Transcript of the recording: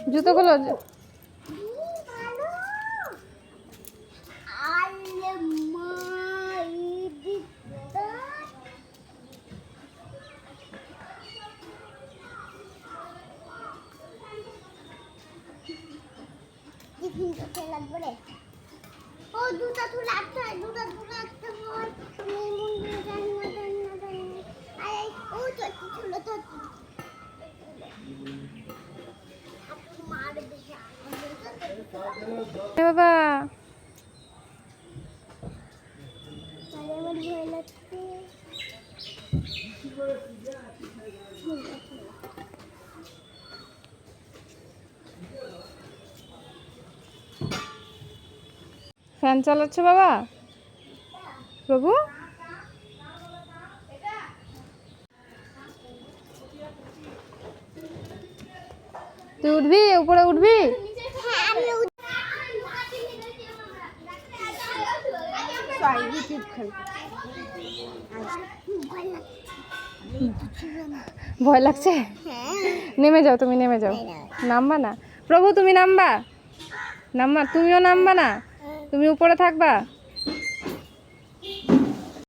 জুতোগুলো বাবা ফ্যান চালাচ্ছে বাবা প্রভু তুই উঠবি উপরে উঠবি ভয় লাগছে নেমে যাও তুমি নেমে যাও নামবা না প্রভু তুমি নামবা নামবা তুমিও নামবা না তুমি উপরে থাকবা